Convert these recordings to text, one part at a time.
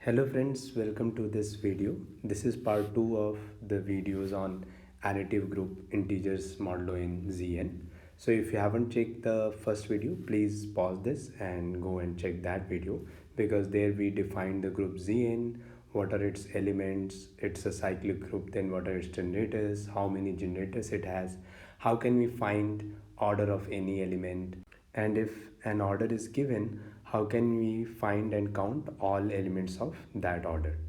Hello friends, welcome to this video. This is part 2 of the videos on additive group integers modulo in ZN. So if you haven't checked the first video, please pause this and go and check that video, because there we define the group ZN, what are its elements, it's a cyclic group, then what are its generators, how many generators it has, how can we find order of any element, and if an order is given, how can we find and count all elements of that order.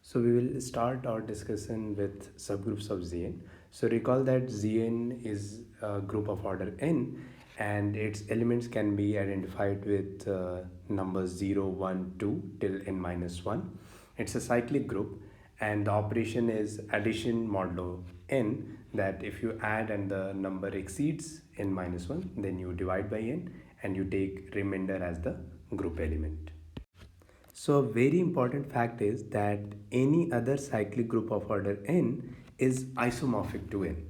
So we will start our discussion with subgroups of Zn. So recall that Zn is a group of order n, and its elements can be identified with numbers 0, 1, 2 till n minus 1. It's a cyclic group, and the operation is addition modulo n, that if you add and the number exceeds n minus 1, then you divide by n and you take remainder as the group element. So a very important fact is that any other cyclic group of order n is isomorphic to n.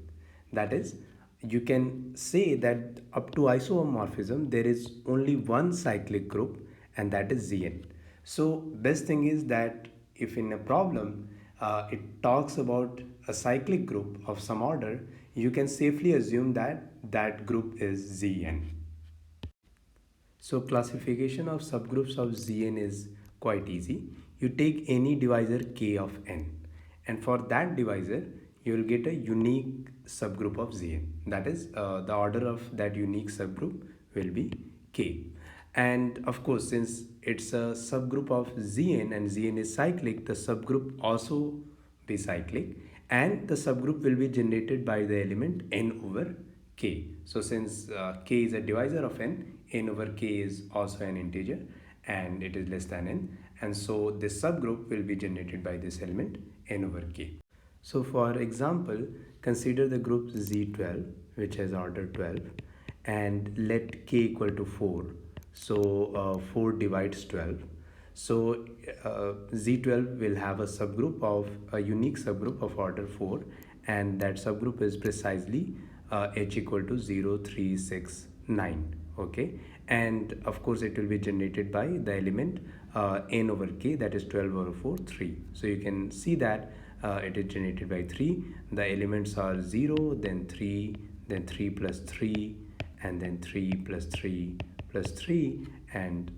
That is, you can say that up to isomorphism there is only one cyclic group, and that is Zn. So best thing is that if in a problem it talks about a cyclic group of some order, you can safely assume that that group is Zn. So classification of subgroups of Zn is quite easy. You take any divisor k of n, and for that divisor you will get a unique subgroup of Zn. That is, the order of that unique subgroup will be k. And of course, since it's a subgroup of Zn and Zn is cyclic, the subgroup also be cyclic, and the subgroup will be generated by the element n over k. So since k is a divisor of n over k is also an integer and it is less than n, and so this subgroup will be generated by this element n over k. So for example, consider the group Z12 which has order 12, and let k equal to 4. So 4 divides 12. So Z12 will have a subgroup of a unique subgroup of order 4, and that subgroup is precisely h equal to 0, 3, 6, 9. Okay, and of course it will be generated by the element n over k, that is 12 over 4, 3. So you can see that it is generated by 3. The elements are 0, then 3, then 3 plus 3, and then 3 plus 3 plus 3, and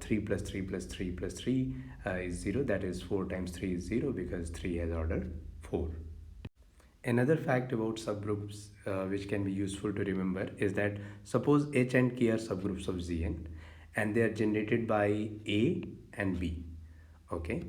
3 plus 3 plus 3 plus 3 is 0. That is 4 times 3 is 0, because 3 has order 4. Another fact about subgroups which can be useful to remember is that suppose H and K are subgroups of Zn, and they are generated by A and B. Okay,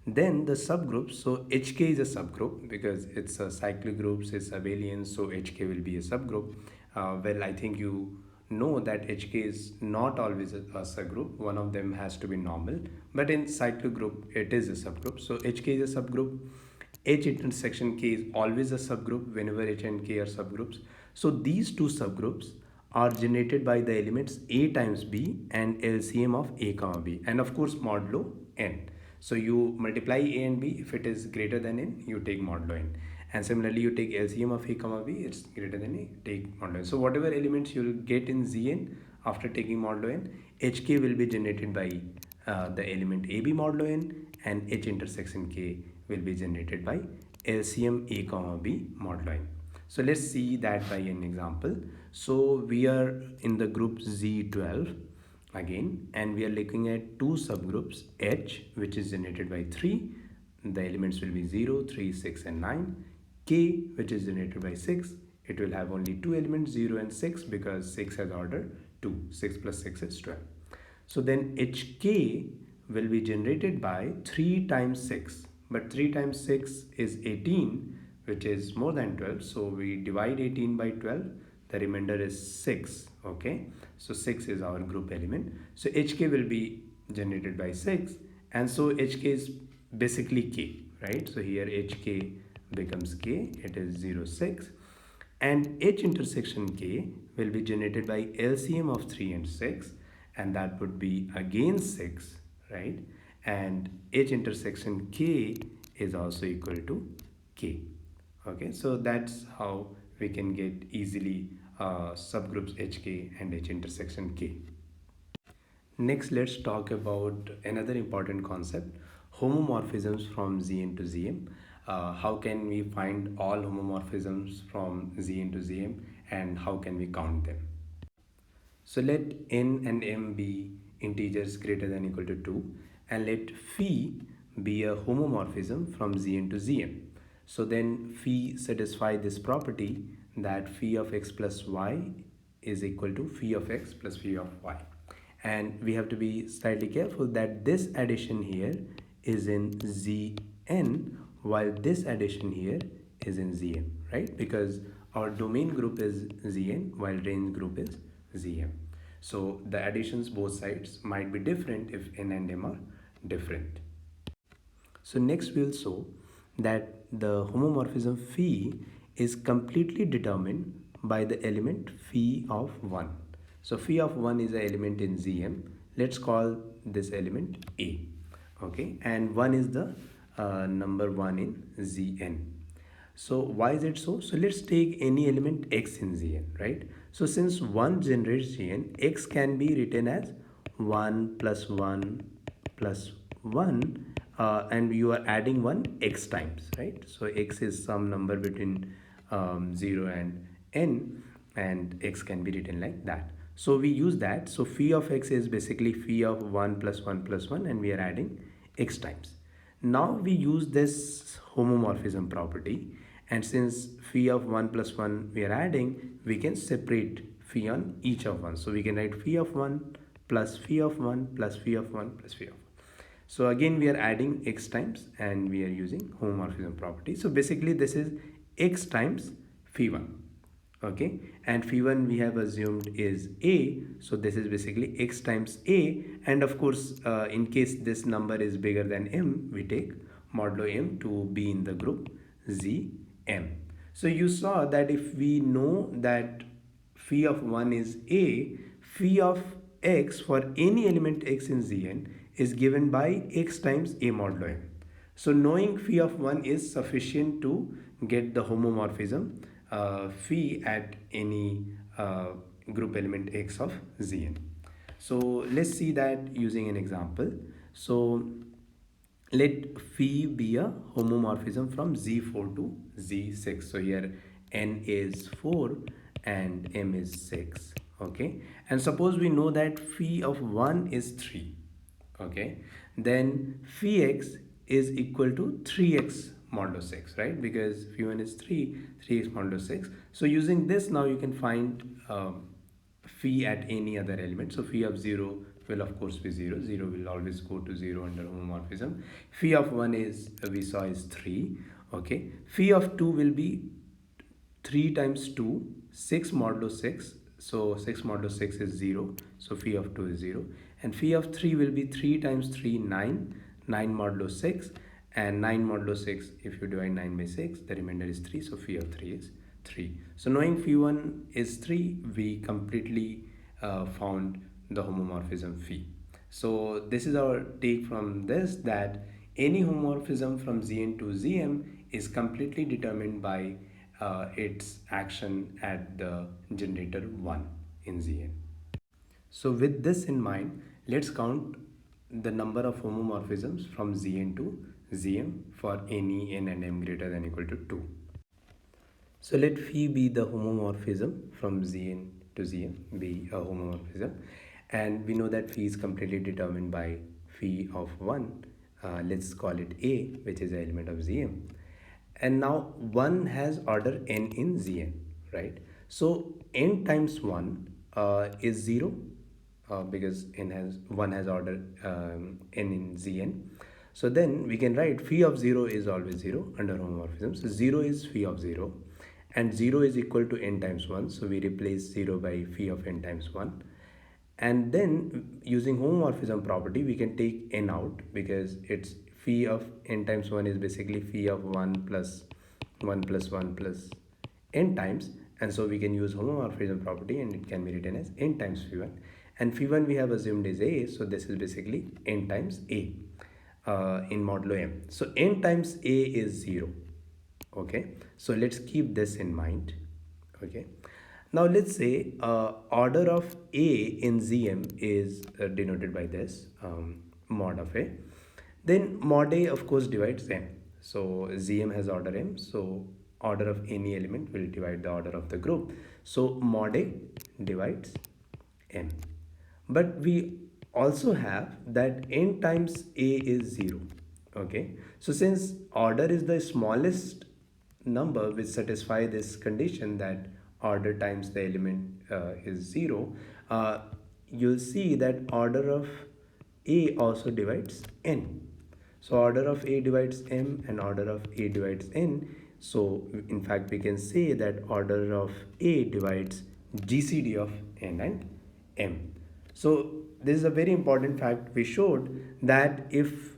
then the subgroups, so HK is a subgroup because it's a cyclic groups, it's abelian, so HK will be a subgroup. Well, I think you know that HK is not always a subgroup. One of them has to be normal, but in cyclic group it is a subgroup. So HK is a subgroup. H intersection K is always a subgroup whenever H and K are subgroups. So these two subgroups are generated by the elements A times B and LCM of A comma B, and of course modulo n. So you multiply A and B. If it is greater than n, you take modulo n, and similarly you take LCM of A comma B, it's greater than A, take modulo n. So whatever elements you will get in Zn after taking modulo n, HK will be generated by the element AB modulo n, and H intersection K will be generated by LCM A comma B modulo n. So let's see that by an example. So we are in the group Z12 again, and we are looking at two subgroups, H, which is generated by 3. The elements will be 0, 3, 6 and 9. K, which is generated by 6. It will have only two elements, 0 and 6, because 6 has order 2. 6 plus 6 is 12. So then HK will be generated by 3 times 6. But 3 times 6 is 18, which is more than 12. So we divide 18 by 12. The remainder is 6. Okay. So 6 is our group element. So HK will be generated by 6. And so HK is basically K, right? So here HK becomes K. It is 0, 6. And H intersection K will be generated by LCM of 3 and 6. And that would be again 6, right? And H intersection K is also equal to K. Okay, so that's how we can get easily subgroups HK and H intersection K. Next, let's talk about another important concept, homomorphisms from Zn to Zm. How can we find all homomorphisms from Zn to Zm and how can we count them? So let n and m be integers greater than or equal to 2 and let phi be a homomorphism from Zn to Zm. So then phi satisfy this property that phi of x plus y is equal to phi of x plus phi of y. And we have to be slightly careful that this addition here is in Zn while this addition here is in Zm, right? Because our domain group is Zn while range group is Zm. So the additions both sides might be different if n and m are different. So next we'll show that the homomorphism phi is completely determined by the element phi of 1. So phi of 1 is an element in Zm. Let's call this element A. Okay, and 1 is the number 1 in Zn. So why is it so? So let's take any element x in Zn, right? So since 1 generates Gn, x can be written as 1 plus 1 plus 1 and you are adding 1 x times, right? So x is some number between 0 and n and x can be written like that. So we use that. So phi of x is basically phi of 1 plus 1 plus 1 and we are adding x times. Now we use this homomorphism property, and since phi of 1 plus 1 we are adding, we can separate phi on each of 1. So we can write phi of 1 plus phi of 1 plus phi of 1 plus phi of 1. So again we are adding x times and we are using homomorphism property. So basically this is x times phi 1. Okay, and phi 1 we have assumed is a, so this is basically x times a, and of course in case this number is bigger than m, we take modulo m to be in the group Zm. So you saw that if we know that phi of 1 is a, phi of x for any element x in Zn is given by x times a modulo m. So knowing phi of 1 is sufficient to get the homomorphism phi at any group element x of Zn. So let's see that using an example. So let phi be a homomorphism from Z4 to Z6. So here n is 4 and m is 6. Okay, and suppose we know that phi of 1 is 3. Okay, then phi x is equal to 3x modulo 6, right? Because phi 1 is 3, 3x modulo 6. So using this now you can find phi at any other element. So phi of 0 will of course be 0. 0 will always go to 0 under homomorphism. Phi of 1 is, we saw, is 3. Okay, phi of 2 will be 3 times 2, 6 modulo 6. So 6 modulo 6 is 0. So phi of 2 is 0. And phi of 3 will be 3 times 3, 9. 9 modulo 6. And 9 modulo 6, if you divide 9 by 6, the remainder is 3. So phi of 3 is 3. So knowing phi 1 is 3, we completely found the homomorphism phi. So this is our take from this, that any homomorphism from Zn to Zm is completely determined by its action at the generator 1 in Zn. So with this in mind, let's count the number of homomorphisms from Zn to Zm for any n and m greater than or equal to 2. So let phi be the homomorphism from Zn to Zm, be a homomorphism, and we know that phi is completely determined by phi of 1. Let's call it a, which is an element of Zm. And now 1 has order n in Zn, right? So n times 1 is 0 because 1 has order n in Zn. So then we can write phi of 0 is always 0 under homomorphism. So 0 is phi of 0 and 0 is equal to n times 1. So we replace 0 by phi of n times 1. And then using homomorphism property, we can take n out because it's phi of n times 1 is basically phi of 1 plus 1 plus 1 plus n times. And so we can use homomorphism property and it can be written as n times phi 1. And phi 1 we have assumed is a, so this is basically n times a in modulo m. So n times a is 0. Okay, so let's keep this in mind. Okay, Now let's say order of A in ZM is denoted by this mod of A. Then mod A of course divides M. So ZM has order M. So order of any element will divide the order of the group. So mod A divides M. But we also have that n times A is 0. Okay. So since order is the smallest number which satisfy this condition that order times the element is 0, you'll see that order of A also divides n. So order of A divides M and order of A divides n. So in fact we can say that order of A divides GCD of n and m. So this is a very important fact. We showed that if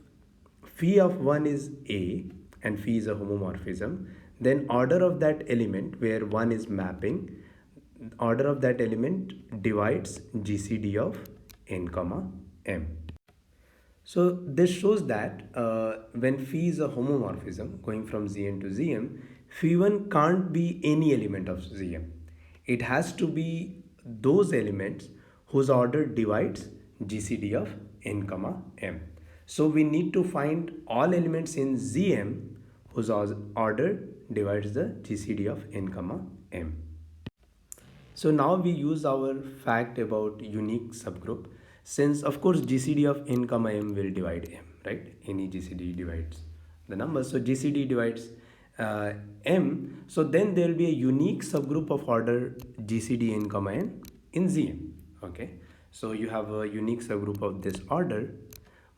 phi of 1 is A and phi is a homomorphism, then order of that element where 1 is mapping, order of that element divides GCD of n comma m. So this shows that when phi is a homomorphism going from Zn to Zm, phi1 can't be any element of Zm. It has to be those elements whose order divides GCD of n comma m. So we need to find all elements in Zm whose order divides the GCD of n comma m. So now we use our fact about unique subgroup, since of course GCD of n comma m will divide m, right? Any GCD divides the number. So GCD divides m. So then there will be a unique subgroup of order GCD n comma n in Zm. Okay. So you have a unique subgroup of this order,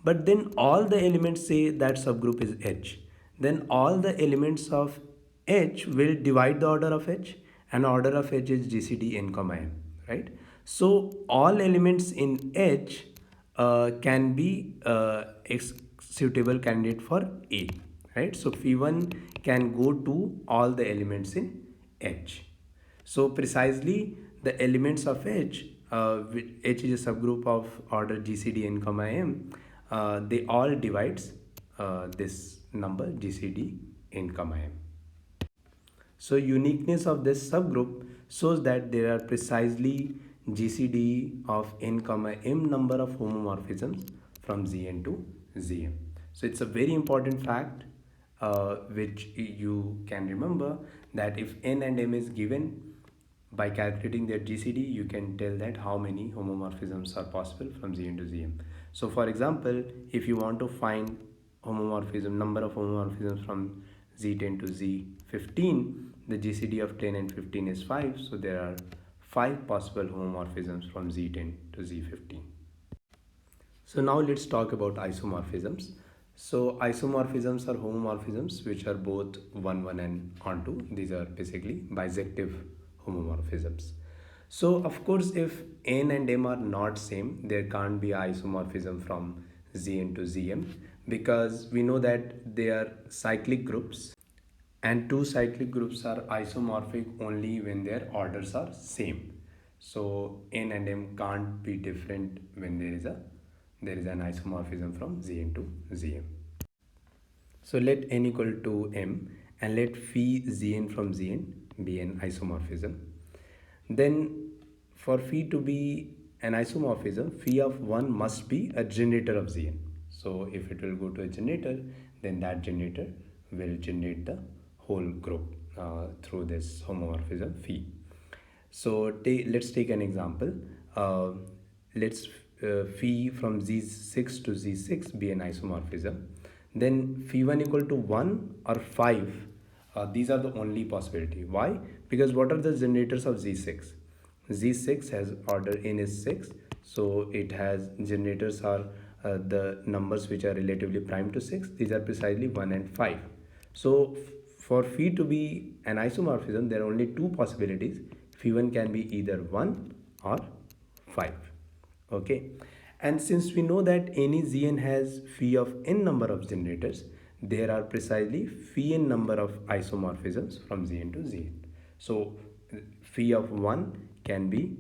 but then all the elements say that subgroup is H. Then all the elements of H will divide the order of H, and order of H is GCD n comma m, right? So all elements in H can be suitable candidate for A, right? So phi1 can go to all the elements in H. So precisely the elements of H, H is a subgroup of order GCD n comma m, they all divides this number GCD n comma m. So uniqueness of this subgroup shows that there are precisely GCD of n comma m number of homomorphisms from Zn to Zm. So it's a very important fact which you can remember, that if n and m is given, by calculating their GCD you can tell that how many homomorphisms are possible from Zn to Zm. So for example, if you want to find number of homomorphisms from Z10 to Z15, the GCD of 10 and 15 is 5. So there are 5 possible homomorphisms from Z10 to Z15. So now let's talk about isomorphisms. So isomorphisms are homomorphisms which are both 1, 1 and onto. These are basically bisective homomorphisms. So of course, if n and m are not same, there can't be isomorphism from Zn to Zm, because we know that they are cyclic groups, and two cyclic groups are isomorphic only when their orders are same. So n and m can't be different when there is an isomorphism from Zn to Zm. So let n equal to m and let phi Zn from Zn be an isomorphism. Then for phi to be an isomorphism, phi of 1 must be a generator of Zn. So if it will go to a generator, then that generator will generate the whole group through this homomorphism phi. So let's take an example. Let's phi from Z6 to Z6 be an isomorphism. Then phi1 equal to 1 or 5. These are the only possibility. Why? Because what are the generators of Z6? Z6 has order n is 6. So it has generators are the numbers which are relatively prime to 6. These are precisely 1 and 5. So for phi to be an isomorphism, there are only two possibilities. Phi1 can be either 1 or 5. Okay. And since we know that any Zn has phi of n number of generators, there are precisely phi n number of isomorphisms from Zn to Zn. So phi of 1 can be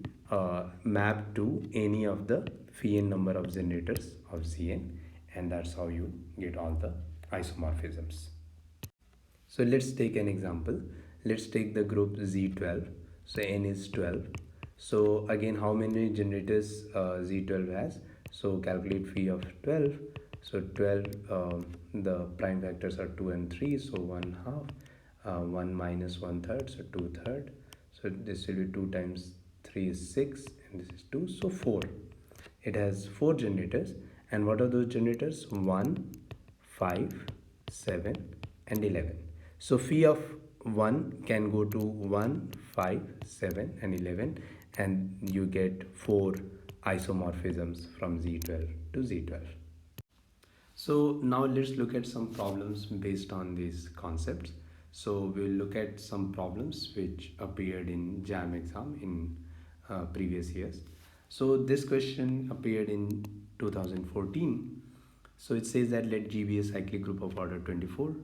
mapped to any of the phi n number of generators of Zn, and that's how you get all the isomorphisms. So let's take an example. Let's take the group Z12. So n is 12. So again, how many generators Z12 has? So calculate phi of 12. So 12, the prime factors are 2 and 3. So 1 half, 1 minus 1/3, so 2/3. So this will be 2 times 3 is 6, and this is 2, so 4. It has 4 generators. And what are those generators? 1, 5, 7, and 11. So phi of 1 can go to 1, 5, 7, and 11, and you get 4 isomorphisms from Z12 to Z12. So now let's look at some problems based on these concepts. So we'll look at some problems which appeared in JAM exam in previous years. So this question appeared in 2014. So it says that let G be a cyclic group of order 24.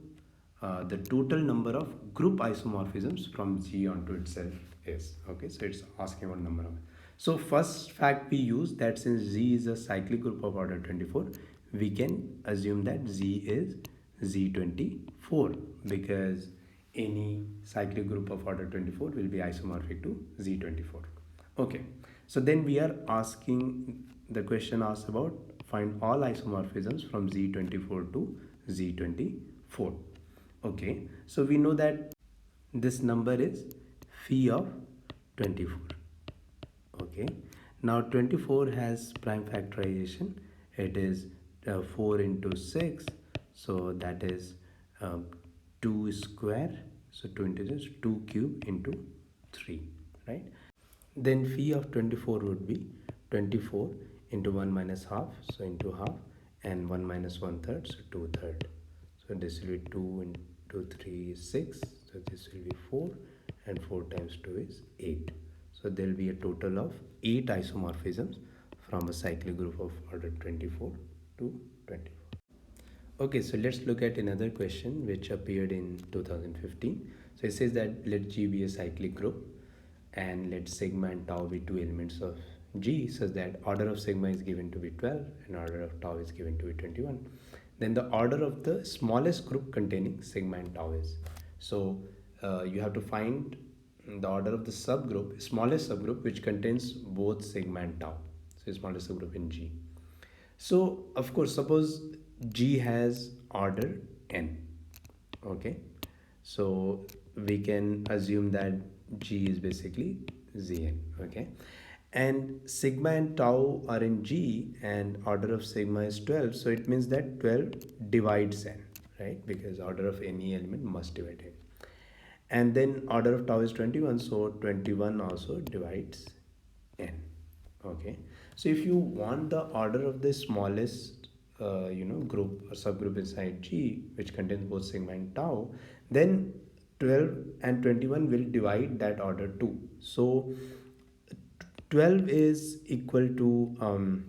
The total number of group isomorphisms from G onto itself is, okay, so it's asking about number of. So first fact we use that since Z is a cyclic group of order 24, we can assume that Z is Z24, because any cyclic group of order 24 will be isomorphic to Z24. Okay, so then we are asking, the question asks about find all isomorphisms from Z24 to Z24. Okay, so we know that this number is phi of 24. Okay, now 24 has prime factorization. It is 4 into 6, so that is 2 square, so 2 into this, 2 cube into 3, right? Then phi of 24 would be 24 into 1 minus half, so into half, and 1 minus 1/3, so 2/3. So this will be 2 into 3 is 6, so this will be 4, and 4 times 2 is 8. So there will be a total of 8 isomorphisms from a cyclic group of order 24 to 24. Okay, so let's look at another question which appeared in 2015. So it says that let G be a cyclic group and let sigma and tau be two elements of G, such that order of sigma is given to be 12 and order of tau is given to be 21. Then the order of the smallest group containing sigma and tau is. So you have to find the order of the subgroup, smallest subgroup, which contains both sigma and tau. So smallest subgroup in G. So of course, suppose G has order n. Okay, so we can assume that G is basically Zn. Okay, and sigma and tau are in G and order of sigma is 12, so it means that 12 divides n, right? Because order of any element must divide n. And then order of tau is 21, so 21 also divides n. Okay, so if you want the order of the smallest group or subgroup inside G, which contains both sigma and tau, then 12 and 21 will divide that order too. So 12 is equal to,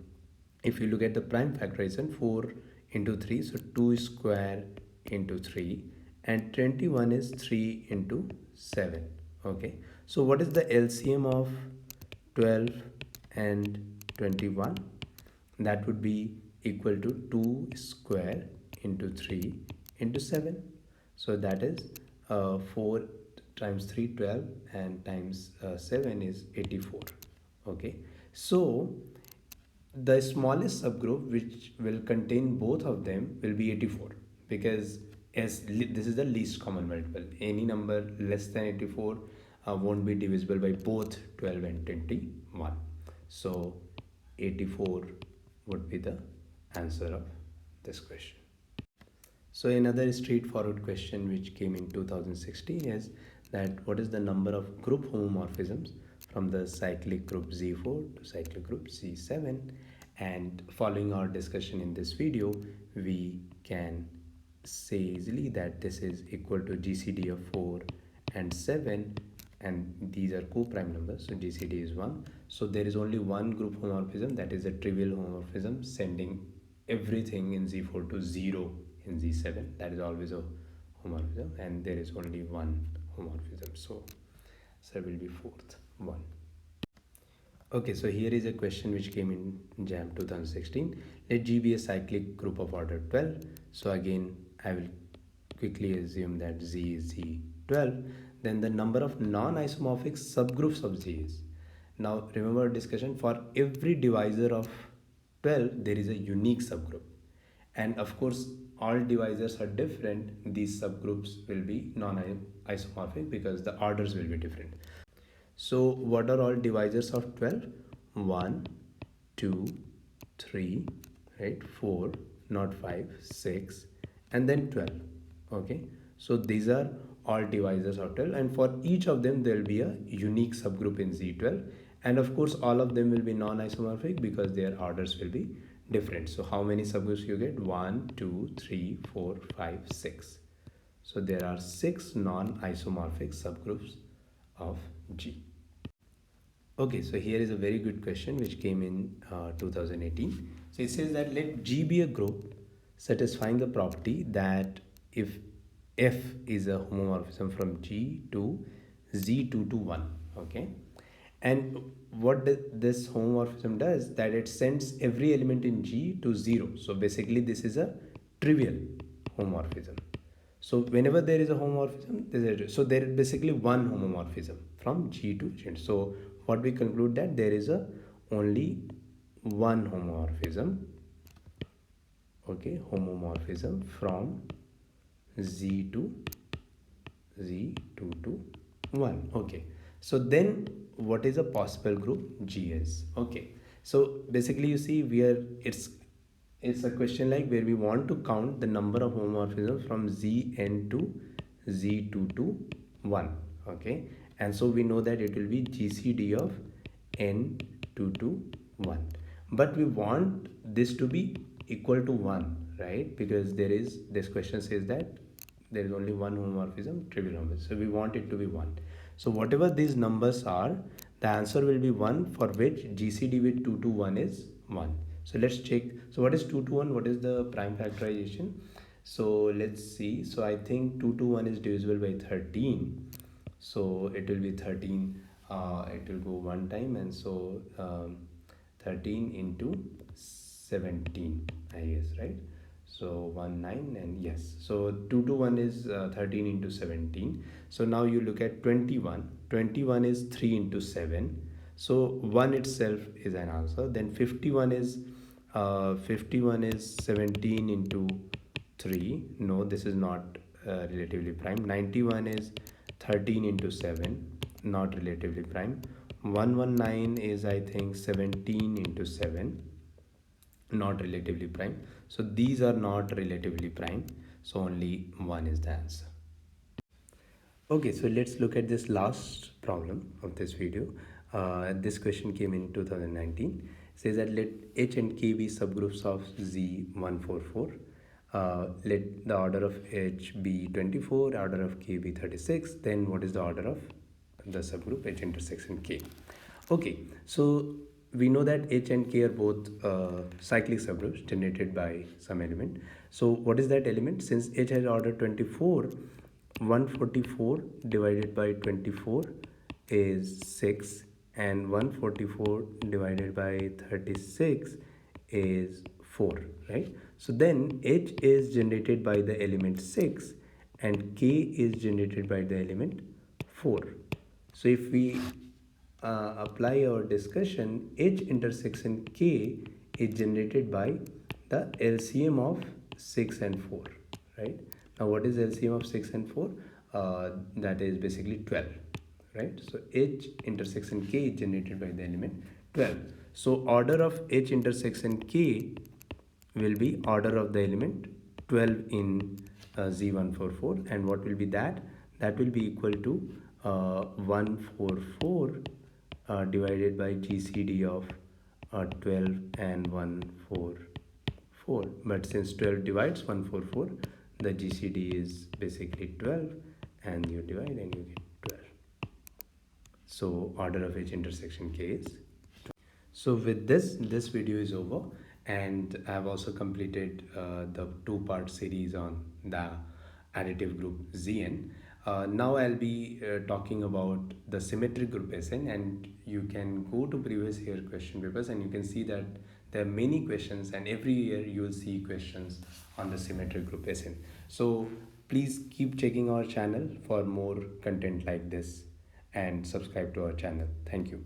if you look at the prime factorization, 4 into 3, so 2 square into 3, and 21 is 3 into 7. Okay, so what is the LCM of 12 and 21? That would be equal to 2 square into 3 into 7. So that is 4 times 3, 12, and times 7 is 84. Okay, so the smallest subgroup which will contain both of them will be 84, because as this is the least common multiple. Any number less than 84 won't be divisible by both 12 and 21. So 84 would be the answer of this question. So another straightforward question which came in 2016 is that what is the number of group homomorphisms from the cyclic group Z4 to cyclic group Z7? And following our discussion in this video, we can say easily that this is equal to GCD of 4 and 7, and these are co-prime numbers, so GCD is 1. So there is only one group homomorphism, that is a trivial homomorphism sending everything in Z4 to 0 in Z7. That is always a homomorphism, and there is only one homomorphism, so there will be fourth one. Okay, so here is a question which came in JAM 2016. Let G be a cyclic group of order 12. So again, I will quickly assume that Z is Z12. then the number of non-isomorphic subgroups of Z is. Now remember our discussion, for every divisor of 12 there is a unique subgroup, and of course all divisors are different, these subgroups will be non-isomorphic because the orders will be different. So what are all divisors of 12? 1, 2, 3, right, 4, not 5, 6, and then 12. Okay, so these are all divisors of 12, and for each of them there will be a unique subgroup in Z12, and of course all of them will be non-isomorphic because their orders will be different. So how many subgroups you get? 1, 2, 3, 4, 5, 6. So there are 6 non-isomorphic subgroups of G. Okay, so here is a very good question which came in 2018. So it says that let G be a group satisfying the property that if F is a homomorphism from G to Z2 to 1, okay? And what this homomorphism does, that it sends every element in G to 0. So basically this is a trivial homomorphism. So whenever there is a homomorphism, so there is basically one homomorphism from G to G. So what we conclude, that there is a only one homomorphism, okay, homomorphism from Z to Z2 to 1. Okay, so then what is a possible group? G is. Okay, so basically you see it's a question like where we want to count the number of homomorphisms from Zn to Z2 to 1. Okay, and so we know that it will be GCD of n2 to 1, but we want this to be equal to 1, right? Because this question says that there is only one homomorphism, trivial homomorphism, so we want it to be 1. So whatever these numbers are, the answer will be 1, for which GCD with 2 to 1 is 1. So let's check. So what is 2 to 1? What is the prime factorization? So let's see. So I think 2 to 1 is divisible by 13. So it will be 13. It will go one time, and so 13 into 17, I guess, right? So 1 9, and yes, so 2 to 1 is 13 into 17. So now you look at 21 is 3 into 7, so 1 itself is an answer. Then 51 is 17 into 3. No, this is not relatively prime. 91 is 13 into 7, not relatively prime. 119 is, I think, 17 into 7, not relatively prime. So these are not relatively prime, so only 1 is the answer. Okay, so let's look at this last problem of this video. This question came in 2019. It says that let H and K be subgroups of Z144. Let the order of H be 24, order of K be 36. Then what is the order of the subgroup H intersection K? Okay, so we know that H and K are both cyclic subgroups generated by some element. So what is that element? Since H has order 24, 144 divided by 24 is 6, and 144 divided by 36 is 4, right? So then H is generated by the element 6 and K is generated by the element 4. So if we apply our discussion, H intersection K is generated by the LCM of 6 and 4, right? Now what is LCM of 6 and 4? That is basically 12, right? So H intersection K is generated by the element 12. So order of H intersection K will be order of the element 12 in Z144, and what will be that? That will be equal to 144 divided by GCD of 12 and 144. But since 12 divides 144, the GCD is basically 12, and you divide and you get 12. So order of H intersection K is 12. So with this video is over, and I have also completed the 2-part series on the additive group Zn. Now I'll be talking about the symmetric group Sn, and you can go to previous year question papers and you can see that there are many questions, and every year you will see questions on the symmetric group Sn. So Please keep checking our channel for more content like this and subscribe to our channel. Thank you.